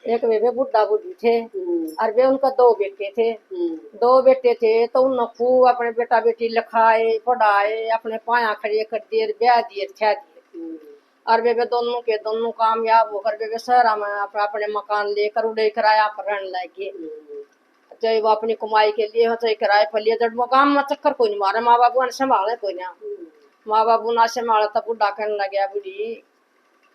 एक वे बुढ़ा बुढ़ी थे और वे उनका दो बेटे थे। दो बेटे थे तो उन खूब अपने बेटा बेटी लिखाए पढ़ाए अपने पाया खड़े कर दिए ब्याह दिए छह दिए। और वे दोनों के दोनों कामयाब होकर वे शहर में अपने मकान लेकर उड़े किराया पर रहने लगे। चाहे वो अपनी कमाई के लिए हो चाहे किराए पर लिए जब वो गांव में चक्कर कोई नहीं मारे माँ बाबू ने संभाले कोई ना। माँ बाबू ना संभाला तब बुढ़ा कहने लगे बुढ़ी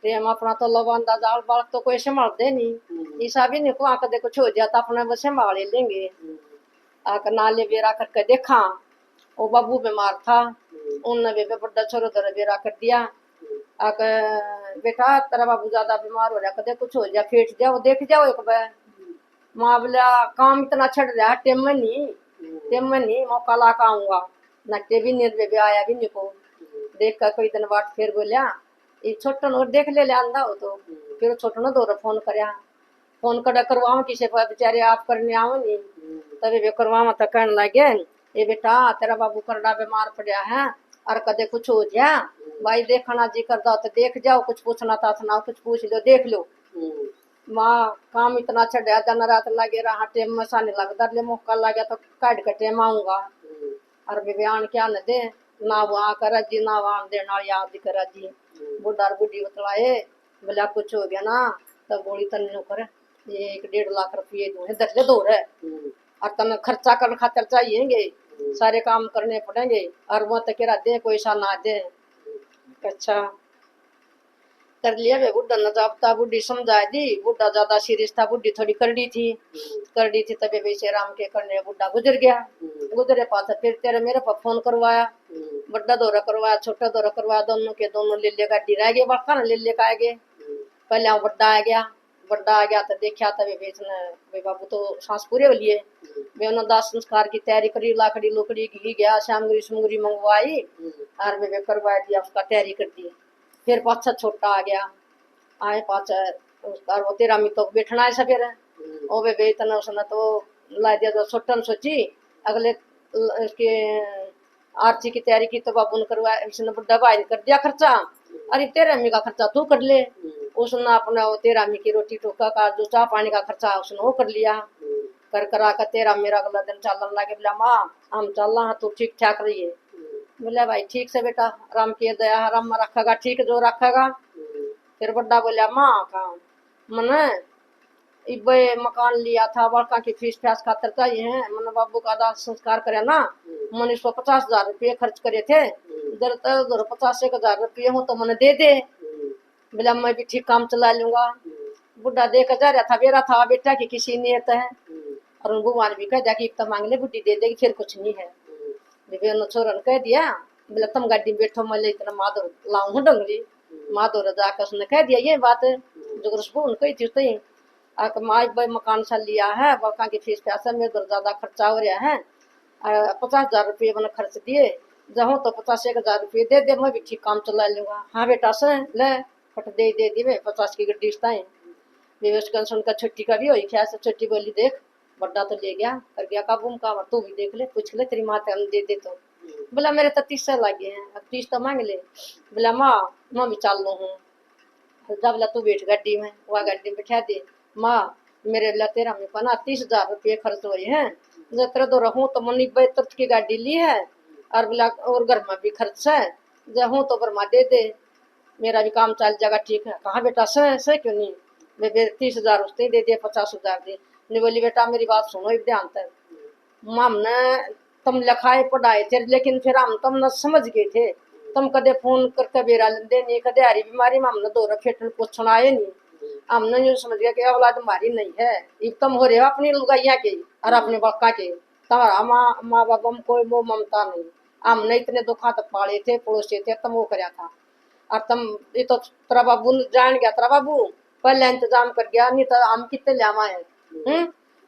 प्रेम अपना तो लवांदा जाल बाल तो कोई संभालते नहीं ईसा भी नहीं को आकर देखो छो जाता अपने वो संभाल लेंगे। आकर नाले बेरा करके देखा वो बाबू बीमार था उनने भी बड़ा छोरो तरह बेरा कर दिया। आकर बेटा तेरा बाबू ज्यादा बीमार हो रहा कदे कुछ हो जा फेट जाओ देख जाओ एक बार। माँ बोला काम इतना छड़ रहा टेम में नहीं मौका ला का आऊंगा नट्टे भी निर्वे भी आया भी नहीं को देख कर कोई दिन बाद फिर बोलिया ये छोटन और देख ले आंदा हो तो फिर छोटन दो फोन करया फोन कर करवाओ किसी पर बेचारे आप करने आओ नहीं तभी वे करवाओ तो कहने लगे ये बेटा तेरा बाबू करड़ा बीमार पड़ा है और कदे कुछ हो जा भाई देखना जी करता तो देख जाओ कुछ पूछना था सुनाओ कुछ पूछ लो देख लो। माँ काम इतना चढ़ा दिन रात लगे रहा टेम में साने लगता ले मौका लगे तो काट के टेम आऊंगा और बयान क्या न दे ना वो आकर जी ना वान देना याद कर जी बुढ़ा बुढ़ी बतलाए बोला कुछ हो गया ना तो गोली तन कर ये 1.5 लाख रुपये दूंगे दस ले दो रहे और तमें खर्चा करने खातर चाहिए सारे काम करने पड़ेंगे और वो तो कह दे कोई सा ना दे। अच्छा कर लिया वे बुढ़ा न जापता बुढ़ी समझा दी बुढ़ा ज्यादा सीरियस था बुढ़ी थोड़ी करड़ी थी तभी वैसे राम के करने बुढ़ा गुजर गया। गुजरे पास फिर तेरे मेरे पर फोन करवाया बड़ा दौरा करवाया छोटा दौरा करवाया दोनों के दोनों ले गाड़ी रह गए बाका ना ले का आ गए पहले बड़ा आ गया तो देखा तभी बेचने वे बाबू तो सांस पूरे हो लिए वे उन्होंने दाह संस्कार की तैयारी करी लाकड़ी लुकड़ी घी गया श्यामगिरी सुमगिरी मंगवाई और वे करवा दिया उसका तैयारी कर दी। फिर पाछा छोटा आ गया आए पाछा उसका वो तेरा में तो बैठना है फिर ओ वे वेतन उसने तो ला दिया तो छोटन सोची अगले इसके आरती की तैयारी की तो बाबू ने करवा इसने बुढ़ा भाई कर दिया खर्चा अरे तेरे अम्मी का खर्चा तू कर ले उसने अपना वो तेरा अम्मी की रोटी टोका का जो चाह पानी का खर्चा उसने वो कर लिया कर करा कर तेरा मेरा अगला दिन चलन लगे बोला माँ हम चल रहा तू ठीक ठाक रही है बोला भाई ठीक से बेटा राम की दया राम रखेगा ठीक जो रखेगा। फिर बड़ा बोला माँ का मने इब्बे मकान लिया था बड़का की फीस फैस खातर चाहिए है मन बाबू का दाह संस्कार करे ना मन 150,000 रुपये खर्च करे थे इधर तो उधर 85,000 रुपये हो तो मैंने दे दे बोला मैं भी ठीक काम चला लूंगा। बुढ़ा देकर जा रहा था बेरा था बेटा की किसी नियत है और भगवान भी कह दिया कि तो मांग ले बुढ़ी दे देगी फिर कुछ नहीं है। विवेन छोरन कह दिया बोला तुम गाड़ी में बैठो मैं इतना माधुर लाऊं डंगरी माधुर जाकर उसने कह दिया ये बात जो उनको कही थी तो माँ भाई मकान सा लिया है बका की फीस पैसा में उधर ज्यादा खर्चा हो रहा है 50,000 रुपये मैंने खर्च दिए जाऊँ तो 85,000 रुपये दे दे मैं भी ठीक काम चला लूंगा। हाँ बेटा से ले फट दे दी वे 50 की गड्डी विवेश कंसन का छुट्टी का भी हो क्या छुट्टी बोली देख बड़ा तो ले गया कर गया काबू का तू भी देख ले पूछ ले तेरी माँ दे दे तो बोला मेरे तो 30 लगे हैं अब 30 तो मांग ले बोला माँ भी चल लो हूँ जब बोला तू बैठ गड्डी में वह गड्डी में बैठा दे माँ मेरे बोला तेरा में पना 30,000 रुपये खर्च हुए हैं जब तो रहूँ तो मनी बेहतर की गाड़ी ली है और बोला और घर में भी खर्च है जब हूँ तो बरमा दे दे मेरा भी काम चल जाएगा ठीक है। कहाँ बेटा से क्यों नहीं वे 30,000 उसने दे दिए 50,000 दे नहीं बोली बेटा मेरी बात सुनो एक ध्यान तक हमने तुम लिखाए पढ़ाए थे लेकिन फिर हम तुम न समझ गए थे तुम कदे फोन करके बेरा लेंदे नहीं कदे हरी बीमारी में हमने दो रखेटन पूछन आए नहीं हमने यूँ समझ गया कि औलाद हमारी नहीं है एक तुम हो रहे हो अपनी लुगाइया के और अपने बक्का के तुम्हारा माँ बाप में कोई वो ममता नहीं हमने इतने दुखा तक पाले थे पड़ोसी थे तुम वो कराया था और तुम ये तो तेरा बाबू जान गया तेरा बाबू पहले इंतजाम कर गया नहीं तो हम कितने लियावा है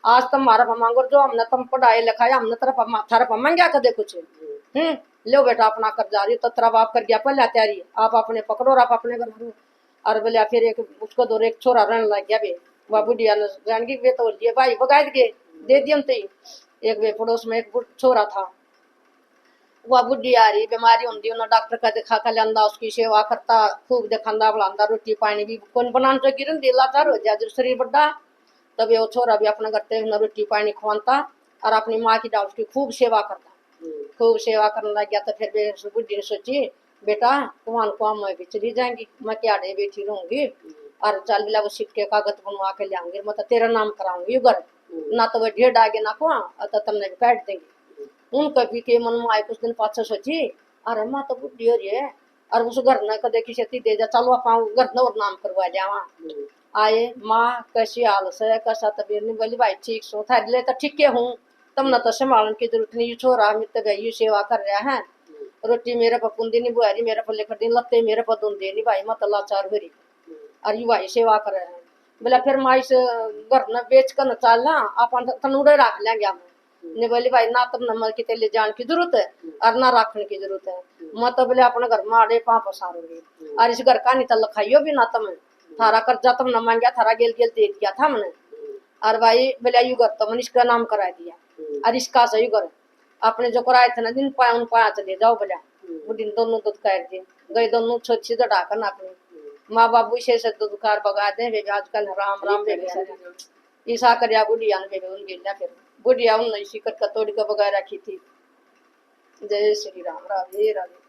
आज तुम हमारा मांगो जो हमने तुम पढ़ाई लिखाया हमने थारा मांगा कदे कुछ लो बेटा अपना कर्जा रही तो तेरा बाप कर गया पहले तैयारी आप अपने पकड़ो आप अपने घर और बोलिया फिर एक उसको दो एक छोरा रहने लग गया बे वह बुढ़िया जान गई वे तो लिए भाई बगायत के दे दियम तो एक वे पड़ोस में एक छोरा था वह बुढ़ी आ रही बीमारी होंगी उन्हें डॉक्टर का दिखा कर लिया उसकी सेवा करता खूब दिखांदा बुलांदा रोटी पानी भी कौन बनाने तो गिरन दिला तार हो जाए शरीर बड़ा तब वो छोरा भी अपना करते उन्हें रोटी पानी खवाता और अपनी माँ की डाल की खूब सेवा करता खूब सेवा करने लग गया तो फिर बुढ़ी ने सोची बेटा कुआं कुआं मैं भी चली जाएंगी मैं क्या डे बैठी रहूंगी और चल ला वो सिक्के कागज बनवा के लाऊंगी मतलब तेरा नाम कराऊंगी घर ना तो वह ढेर डागे ना कुआं तो तुमने भी काट देंगे उन कभी के मन में आए कुछ दिन पाछे सोची अरे माँ तो बुढ़ी हो रही है और उस घर ने कदे की क्षति दे जा चलो आप घर ने और नाम करवा जावा आए माँ कैसी हाल से कैसा तबीयत नहीं बोली भाई ठीक सो था ले तो ठीक हूँ तुमने तो संभालन की जरूरत नहीं छोरा मित्र भाई सेवा कर रहा है रोटी मेरे पर पुंदी नहीं बुआरी मेरे पर लेकर दिन लत्ते मेरे पर दून दे नहीं भाई मत लाचार हो रही और यू भाई सेवा कर रहे हैं बोला फिर माँ इस घर ने बेच कर न चलना अपन तनुड़े रख लेंगे हम ने बोली भाई ना तुम नमल की तेले जान की जरूरत है और ना रखने की जरूरत है मैं तो बोले अपने घर में आड़े पाँव पसारोगे और इस घर का नहीं तल खाइयो भी ना तुम थारा कर्जा तुम न मांगया थारा गेल गेल दे दिया था हमने और भाई बोले यू घर तो मैंने इसका नाम करा दिया और इसका सही घर अपने जो कराए थे ना दिन पाया उन पाया चले जाओ बोला वो दिन दोनों दूध कर दे गए दोनों छोटी तो डाकर ना अपने माँ बाबू से दूध कार बगा दे वे आजकल राम राम बेबे ईसा कर बुढ़िया ने बेबे उन गेलिया फिर बुढ़िया उन शिकर कतोड़ी का बगा रखी थी जय श्री राम राधे राधे।